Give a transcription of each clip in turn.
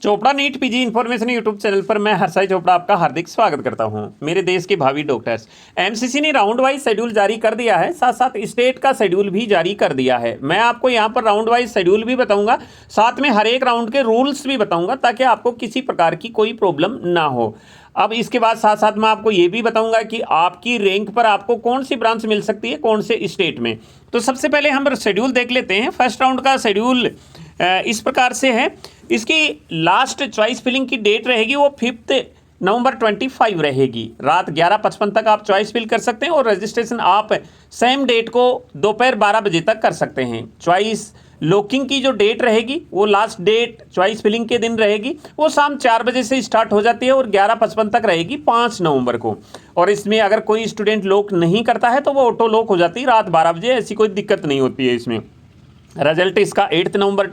Chopra NEET PG information YouTube channel पर मैं हर्षाई चोपड़ा आपका हार्दिक स्वागत करता हूं। मेरे देश के भावी डॉक्टर्स, एमसीसी ने राउंड वाइज शेड्यूल जारी कर दिया है, साथ साथ स्टेट का शेड्यूल भी जारी कर दिया है। मैं आपको यहां पर राउंड वाइज शेड्यूल भी बताऊंगा, साथ में हर एक राउंड के रूल्स भी बताऊंगा ताकि आपको किसी प्रकार की कोई प्रॉब्लम ना हो। अब इसके बाद साथ साथ मैं आपको ये भी बताऊंगा कि आपकी रैंक पर आपको कौन सी ब्रांच मिल सकती है, कौन से स्टेट में। तो सबसे पहले हम शेड्यूल देख लेते हैं। फर्स्ट राउंड का शेड्यूल इस प्रकार से है। इसकी लास्ट चॉइस फिलिंग की डेट रहेगी वो 5 नवंबर 25 रहेगी। रात 11:55 तक आप चॉइस फिल कर सकते हैं और रजिस्ट्रेशन आप सेम डेट को दोपहर 12 बजे तक कर सकते हैं। चॉइस लॉकिंग की जो डेट रहेगी वो लास्ट डेट चॉइस फिलिंग के दिन रहेगी, वो शाम 4 बजे से स्टार्ट हो जाती है और 11:55 तक रहेगी 5 नवंबर को। और इसमें अगर कोई स्टूडेंट लॉक नहीं करता है तो वो ऑटो लॉक हो जाती है रात 12 बजे, ऐसी कोई दिक्कत नहीं होती है इसमें। रिजल्ट इसका 8 नवंबर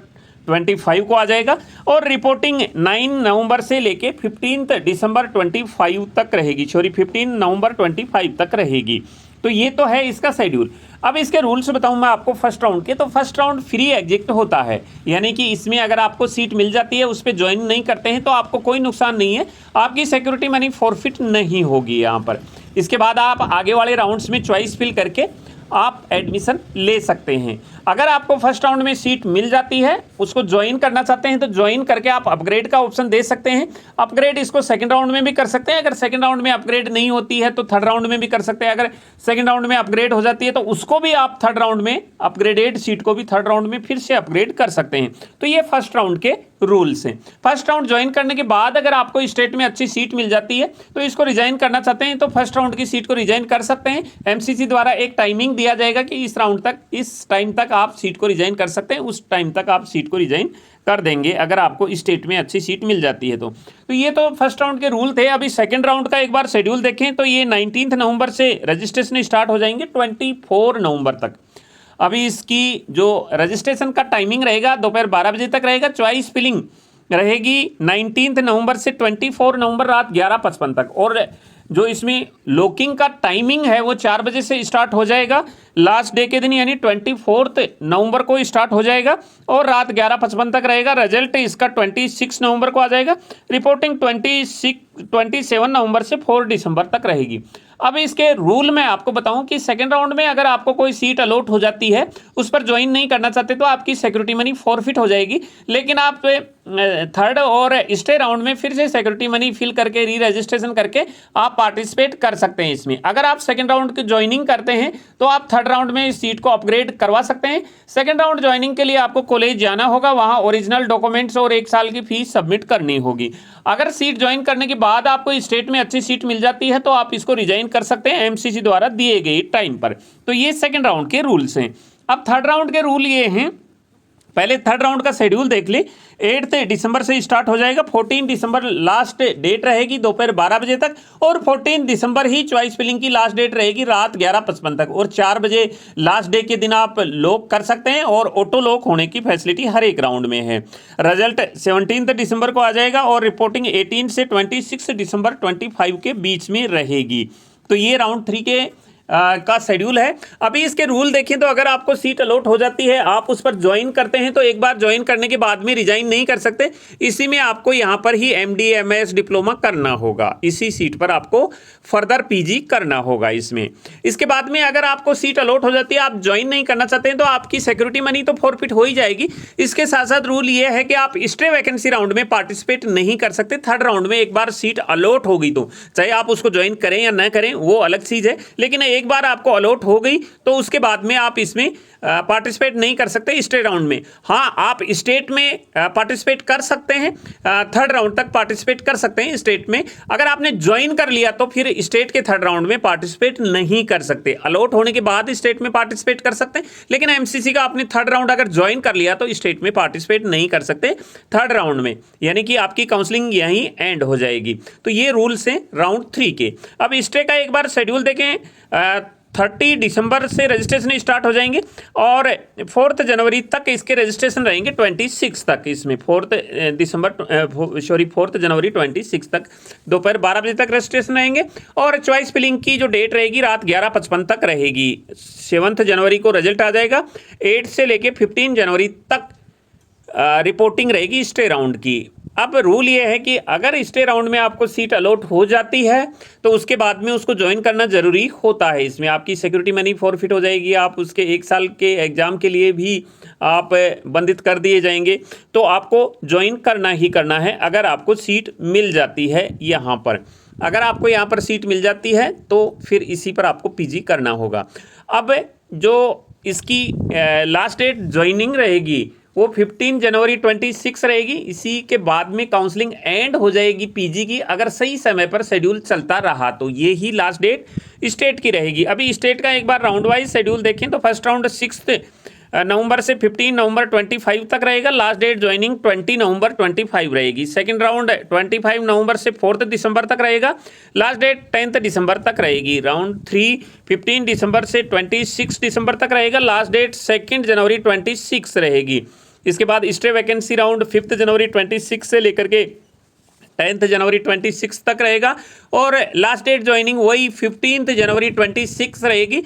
25 को आ जाएगा और रिपोर्टिंग 9 नवंबर से लेके 15 दिसंबर 25 तक रहेगी। 15 नवंबर 25 तक रहेगी। तो ये तो है इसका शेड्यूल। अब इसके रूल्स बताऊं मैं आपको फर्स्ट राउंड के। तो फर्स्ट राउंड फ्री एग्जिट होता है, यानी कि इसमें अगर आपको सीट मिल जाती है, उस पर ज्वाइन नहीं करते हैं तो आपको कोई नुकसान नहीं है, आपकी सिक्योरिटी मनी फॉरफिट नहीं होगी यहाँ पर। इसके बाद आप आगे वाले राउंड्स में चॉइस फिल करके आप एडमिशन ले सकते हैं। अगर आपको फर्स्ट राउंड में सीट मिल जाती है, उसको ज्वाइन करना चाहते हैं तो ज्वाइन करके आप अपग्रेड का ऑप्शन दे सकते हैं। अपग्रेड इसको सेकंड राउंड में भी कर सकते हैं। अगर सेकंड राउंड में अपग्रेड नहीं होती है तो थर्ड राउंड में भी कर सकते हैं। अगर सेकंड राउंड में अपग्रेड हो जाती है तो उसको भी आप थर्ड राउंड में, अपग्रेडेड सीट को भी थर्ड राउंड में फिर से अपग्रेड कर सकते हैं। तो ये फर्स्ट राउंड के रूल्स हैं। फर्स्ट राउंड ज्वाइन करने के बाद अगर आपको स्टेट में अच्छी सीट मिल जाती है तो इसको रिजाइन करना चाहते हैं तो फर्स्ट राउंड की सीट को रिजाइन कर सकते हैं। एमसीसी द्वारा एक टाइमिंग दिया जाएगा कि इस राउंड तक, इस टाइम तक आप सीट को रिजाइन कर सकते हैं, उस टाइम तक आप सीट को रिजाइन कर देंगे अगर आपको स्टेट में अच्छी सीट मिल जाती है तो ये तो फर्स्ट राउंड के रूल थे। अभी सेकंड राउंड का एक बार शेड्यूल देखें तो ये 19 नवंबर से रजिस्ट्रेशन स्टार्ट हो जाएंगे 24 नवंबर तक। अभी इसकी जो रजिस्ट्रेशन का टाइमिंग रहेगा दोपहर 12 बजे तक रहेगा। चॉइस फिलिंग रहेगी 19 नवंबर से 24 नवंबर रात 11:55 तक। और जो इसमें लॉकिंग का टाइमिंग है वो 4 बजे से स्टार्ट हो जाएगा लास्ट डे के दिन, यानी 24 नवंबर को स्टार्ट हो जाएगा और रात 11:55 तक रहेगा। रिजल्ट इसका 26 नवंबर को आ जाएगा। रिपोर्टिंग 27 नवंबर से 4 दिसंबर तक रहेगी। अब इसके रूल मैं आपको बताऊं कि सेकंड राउंड में अगर आपको कोई सीट अलॉट हो जाती है, उस पर ज्वाइन नहीं करना चाहते तो आपकी सिक्योरिटी मनी फॉरफिट हो जाएगी। लेकिन आप थर्ड और स्टे राउंड में फिर से सिक्योरिटी मनी फिल करके री रजिस्ट्रेशन करके आप पार्टिसिपेट कर सकते हैं इसमें। अगर आप सेकंड राउंड की ज्वाइनिंग करते हैं तो आप थर्ड राउंड में इस सीट को अपग्रेड करवा सकते हैं। सेकंड राउंड ज्वाइनिंग के लिए आपको कॉलेज जाना होगा, वहां ओरिजिनल डॉक्यूमेंट्स और 1 साल की फीस सबमिट करनी होगी। अगर सीट ज्वाइन करने के बाद आपको स्टेट में अच्छी सीट मिल जाती है तो आप इसको रिजाइन कर सकते हैं एमसीसी द्वारा दिए गए टाइम पर। तो ये सेकंड राउंड के रूल्स हैं। अब थर्ड राउंड के रूल ये हैं। पहले थर्ड राउंड का शेड्यूल देख ले। 8 दिसंबर से स्टार्ट हो जाएगा। 14 दिसंबर लास्ट डेट रहेगी दोपहर 12 बजे तक और 14 दिसंबर ही चॉइस फिलिंग की लास्ट डेट रहेगी रात 11:55 तक। और 4 बजे लास्ट डे के दिन आप लॉक कर सकते हैं और ऑटो लॉक होने की फैसिलिटी हर एक राउंड में है। रिजल्ट 17 दिसंबर को आ जाएगा और रिपोर्टिंग 18 से 26 दिसंबर 25 के बीच में रहेगी। तो ये राउंड 3 के का शेड्यूल है। अभी इसके रूल देखें तो अगर आपको सीट अलॉट हो जाती है, आप उस पर ज्वाइन करते हैं तो एक बार ज्वाइन करने के बाद में रिजाइन नहीं कर सकते। इसी में आपको यहां पर ही एमडी एमएस डिप्लोमा करना होगा, इसी सीट पर आपको फर्दर पीजी करना होगा इसमें। इसके बाद में अगर आपको सीट अलॉट हो जाती है, आप ज्वाइन नहीं करना चाहते हैं तो आपकी सिक्योरिटी मनी तो फॉरफिट हो ही जाएगी। इसके साथ साथ रूल ये है कि आप स्टे वैकेंसी राउंड में पार्टिसिपेट नहीं कर सकते। थर्ड राउंड में एक बार सीट अलॉट होगी तो चाहे आप उसको ज्वाइन करें या न करें वो अलग चीज है, लेकिन एक बार आपको अलॉट हो गई तो उसके बाद में आप इसमें पार्टिसिपेट नहीं कर सकते स्टेट राउंड में। हाँ, आप स्टेट में पार्टिसिपेट कर सकते हैं, थर्ड राउंड तक पार्टिसिपेट कर सकते हैं स्टेट में। अगर आपने ज्वाइन कर लिया तो फिर स्टेट के थर्ड राउंड में पार्टिसिपेट नहीं कर सकते। अलॉट होने के बाद स्टेट में पार्टिसिपेट कर सकते हैं, लेकिन एमसीसी का आपने थर्ड राउंड अगर ज्वाइन कर लिया तो स्टेट में पार्टिसिपेट नहीं कर सकते थर्ड राउंड में, यानी कि आपकी काउंसलिंग यहीं एंड हो जाएगी। तो ये रूल्स हैं राउंड 3 के। अब स्टे का एक बार शेड्यूल देखें। 30 दिसंबर से रजिस्ट्रेशन स्टार्ट हो जाएंगे और 4 जनवरी तक इसके रजिस्ट्रेशन रहेंगे 26 तक। इसमें 4 जनवरी 26 तक दोपहर 12 बजे तक रजिस्ट्रेशन रहेंगे और चॉइस फिलिंग की जो डेट रहेगी रात 11:55 तक रहेगी। 7 जनवरी को रिजल्ट आ जाएगा। 8 से लेके 15 जनवरी तक रिपोर्टिंग रहेगी स्टे राउंड की। अब रूल ये है कि अगर स्टे राउंड में आपको सीट अलॉट हो जाती है तो उसके बाद में उसको ज्वाइन करना जरूरी होता है। इसमें आपकी सिक्योरिटी मनी फॉरफिट हो जाएगी, आप उसके 1 साल के एग्जाम के लिए भी आप बंधित कर दिए जाएंगे। तो आपको ज्वाइन करना ही करना है अगर आपको सीट मिल जाती है यहाँ पर। अगर आपको यहाँ पर सीट मिल जाती है तो फिर इसी पर आपको पीजी करना होगा। अब जो इसकी लास्ट डेट ज्वाइनिंग रहेगी वो 15 जनवरी 26 रहेगी। इसी के बाद में काउंसलिंग एंड हो जाएगी पीजी की, अगर सही समय पर शेड्यूल चलता रहा तो ये ही लास्ट डेट स्टेट की रहेगी। अभी स्टेट का एक बार राउंड वाइज शेड्यूल देखें तो फर्स्ट राउंड 6 नवंबर से 15 नवंबर 25 तक रहेगा। लास्ट डेट ज्वाइनिंग 20 नवंबर 25 रहेगी। सेकंड राउंड 25 नवंबर से 4 दिसंबर तक रहेगा। लास्ट डेट 10 दिसंबर तक रहेगी। राउंड 3 15 दिसंबर से 26 दिसंबर तक रहेगा। लास्ट डेट 2 जनवरी 26 रहेगी। इसके बाद स्टे वैकेंसी राउंड 5 जनवरी 26 से लेकर के 10 जनवरी 26 तक रहेगा और लास्ट डेट ज्वाइनिंग वही 15 जनवरी 26 रहेगी।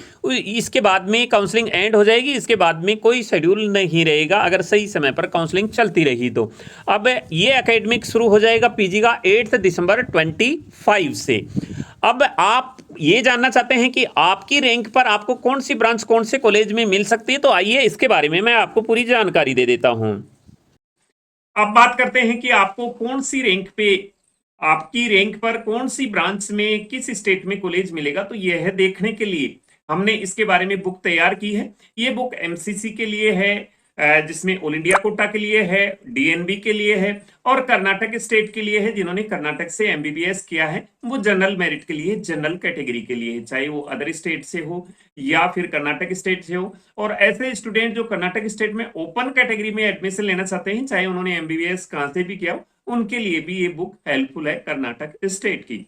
इसके बाद में काउंसलिंग एंड हो जाएगी। इसके बाद में कोई शेड्यूल नहीं रहेगा अगर सही समय पर काउंसलिंग चलती रही तो। अब ये एकेडमिक शुरू हो जाएगा पीजी का 8 दिसंबर 25 से। अब आप ये जानना चाहते हैं कि आपकी रैंक पर आपको कौन सी ब्रांच कौन से कॉलेज में मिल सकती है, तो आइए इसके बारे में मैं आपको पूरी जानकारी दे देता हूं। अब बात करते हैं कि आपको कौन सी रैंक पे, आपकी रैंक पर कौन सी ब्रांच में किस स्टेट में कॉलेज मिलेगा। तो यह देखने के लिए हमने इसके बारे में बुक तैयार की है। ये बुक एमसीसी के लिए है, जिसमें ऑल इंडिया कोटा के लिए है, डीएनबी के लिए है और कर्नाटक स्टेट के लिए है। जिन्होंने कर्नाटक से एमबीबीएस किया है वो जनरल मेरिट के लिए, जनरल कैटेगरी के लिए, चाहे वो अदर स्टेट से हो या फिर कर्नाटक स्टेट से हो। और ऐसे स्टूडेंट जो कर्नाटक स्टेट में ओपन कैटेगरी में एडमिशन लेना चाहते हैं, चाहे उन्होंने एमबीबीएस कहां से भी किया हो, उनके लिए भी ये बुक हेल्पफुल है कर्नाटक स्टेट की।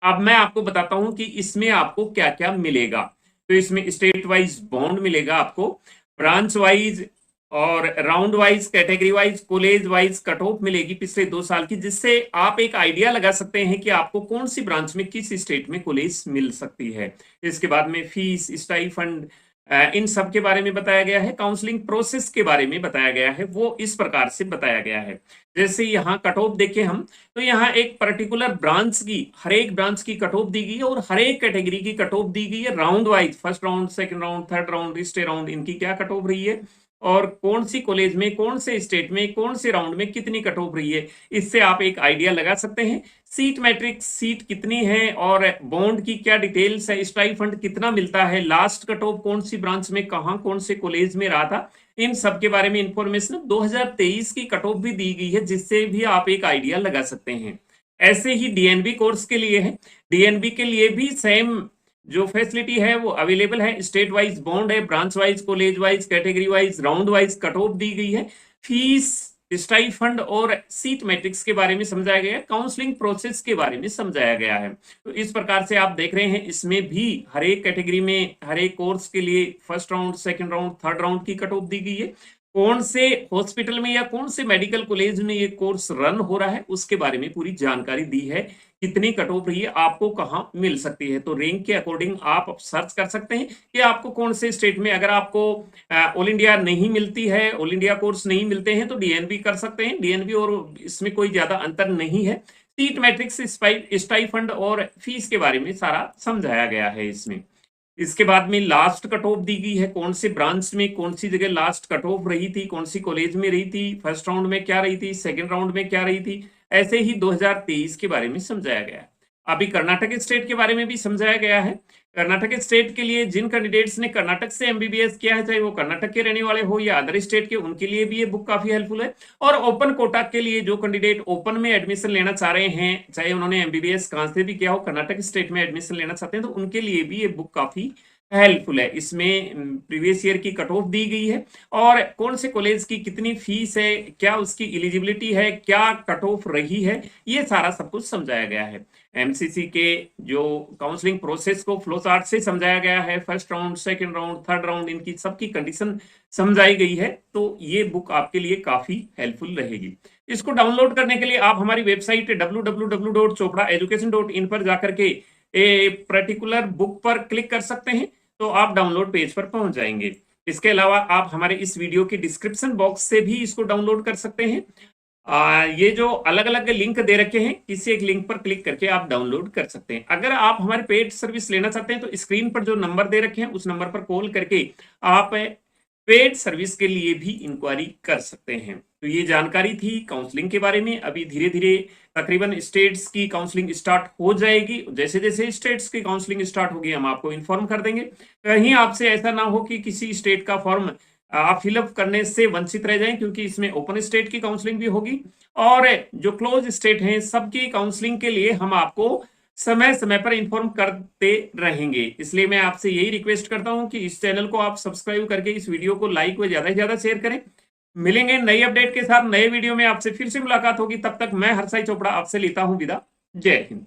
अब मैं आपको बताता हूं कि इसमें आपको क्या क्या मिलेगा। तो इसमें स्टेट वाइज बॉन्ड मिलेगा आपको, ब्रांच वाइज और round wise, category wise, college wise cut off मिलेगी पिछले 2 साल की, जिससे आप एक आइडिया लगा सकते हैं कि आपको कौन सी ब्रांच में किस स्टेट में कॉलेज मिल सकती है। इसके बाद में फीस, स्टाइफंड, इन सब के बारे में बताया गया है। काउंसलिंग प्रोसेस के बारे में बताया गया है, वो इस प्रकार से बताया गया है। जैसे यहाँ कट ऑफ देखें हम, तो यहाँ एक पर्टिकुलर ब्रांच की, हर एक ब्रांच की कट ऑफ दी गई है और हर एक कैटेगरी की कट ऑफ दी गई है round wise. First round, second round, third round, stay round, इनकी क्या कट ऑफ रही है और कौन सी कॉलेज में, कौन से स्टेट में, कौन से राउंड में कितनी कट ऑफ रही है। इससे आप एक आइडिया लगा सकते हैं। सीट मैट्रिक्स, सीट कितनी है और बॉन्ड की क्या डिटेल्स है, स्टाइफंड कितना मिलता है, लास्ट कट ऑफ कौन सी ब्रांच में कहां कौन से कॉलेज में रहा था, इन सब के बारे में इंफॉर्मेशन 2023 की कट ऑफ भी दी गई है, जिससे भी आप एक आइडिया लगा सकते हैं। ऐसे ही डीएनबी कोर्स के लिए है, डीएनबी के लिए भी सेम जो फैसिलिटी है वो अवेलेबल है। स्टेट वाइज बॉन्ड है, branch wise, college wise, category wise, round wise cut of the गई है। फीस, स्टाइफंड और सीट मैट्रिक्स के बारे में समझाया गया है। काउंसलिंग प्रोसेस के बारे में समझाया गया है। तो इस प्रकार से आप देख रहे हैं, इसमें भी हर एक कैटेगरी में, हर एक कोर्स के लिए first round, second round, third round की कट ऑफ दी गई है। कौन से हॉस्पिटल में या कौन से मेडिकल कॉलेज में ये कोर्स रन हो रहा है उसके बारे में पूरी जानकारी दी है। कितनी कट ऑफ रही है, आपको कहां मिल सकती है। तो रैंक के अकॉर्डिंग आप सर्च कर सकते हैं कि आपको कौन से स्टेट में, अगर आपको ऑल इंडिया नहीं मिलती है, ऑल इंडिया कोर्स नहीं मिलते हैं, तो डीएनबी कर सकते हैं। डीएनबी और इसमें कोई ज्यादा अंतर नहीं है। सीट मैट्रिक्स, स्टाइफंड और फीस के बारे में सारा समझाया गया है इसमें। इसके बाद में लास्ट कट ऑफ दी गई है, कौन से ब्रांच में कौन सी जगह लास्ट कट ऑफ रही थी, कौन सी कॉलेज में रही थी, फर्स्ट राउंड में क्या रही थी, सेकंड राउंड में क्या रही थी। ऐसे ही 2023 के बारे में समझाया गया है। अभी कर्नाटक स्टेट के बारे में भी समझाया गया है। कर्नाटक स्टेट के लिए जिन कैंडिडेट्स ने कर्नाटक से एमबीबीएस किया है, चाहे वो कर्नाटक के रहने वाले हो या अदर स्टेट के, उनके लिए भी ये बुक काफी हेल्पफुल है। और ओपन कोटा के लिए जो कैंडिडेट ओपन में एडमिशन लेना चाह रहे हैं, चाहे उन्होंने एमबीबीएस कहां से भी किया हो, कर्नाटक स्टेट में एडमिशन लेना चाहते हैं, तो उनके लिए भी ये बुक काफी हेल्पफुल है। इसमें प्रीवियस ईयर की कट ऑफ दी गई है और कौन से कॉलेज की कितनी फीस है, क्या उसकी एलिजिबिलिटी है, क्या कट ऑफ रही है, ये सारा सब कुछ समझाया गया है। एमसीसी के जो काउंसलिंग प्रोसेस को फ्लो चार्ट से समझाया गया है। First round, second round, third round, इनकी सबकी कंडीशन समझाई गई है। तो ये बुक आपके लिए काफी हेल्पफुल रहेगी। इसको डाउनलोड करने के लिए आप हमारी वेबसाइट www.chopraeducation.in पर जाकर के ए पर्टिकुलर बुक पर क्लिक कर सकते हैं, तो आप डाउनलोड पेज पर पहुंच जाएंगे। इसके अलावा आप हमारे इस वीडियो के डिस्क्रिप्शन बॉक्स से भी इसको डाउनलोड कर सकते हैं। ये जो अलग अलग लिंक दे रखे हैं, किसी एक लिंक पर क्लिक करके आप डाउनलोड कर सकते हैं। अगर आप हमारे पेड सर्विस लेना चाहते हैं तो स्क्रीन पर जो नंबर दे रखे हैं उस नंबर पर कॉल करके आप पेड सर्विस के लिए भी इंक्वायरी कर सकते हैं। तो ये जानकारी थी काउंसलिंग के बारे में। अभी धीरे धीरे तकरीबन स्टेट्स की काउंसलिंग स्टार्ट हो जाएगी। जैसे जैसे स्टेट्स की काउंसलिंग स्टार्ट होगी हम आपको इन्फॉर्म कर देंगे। कहीं आपसे ऐसा ना हो कि किसी स्टेट का फॉर्म आप फिलअप करने से वंचित रह जाएं, क्योंकि इसमें ओपन स्टेट की काउंसलिंग भी होगी और जो क्लोज स्टेट हैं सबकी काउंसलिंग के लिए हम आपको समय समय पर इंफॉर्म करते रहेंगे। इसलिए मैं आपसे यही रिक्वेस्ट करता हूं कि इस चैनल को आप सब्सक्राइब करके इस वीडियो को लाइक व ज्यादा से ज्यादा शेयर करें। मिलेंगे नई अपडेट के साथ नए वीडियो में, आपसे फिर से मुलाकात होगी। तब तक मैं हर्षाई चोपड़ा आपसे लेता हूं विदा। जय हिंद।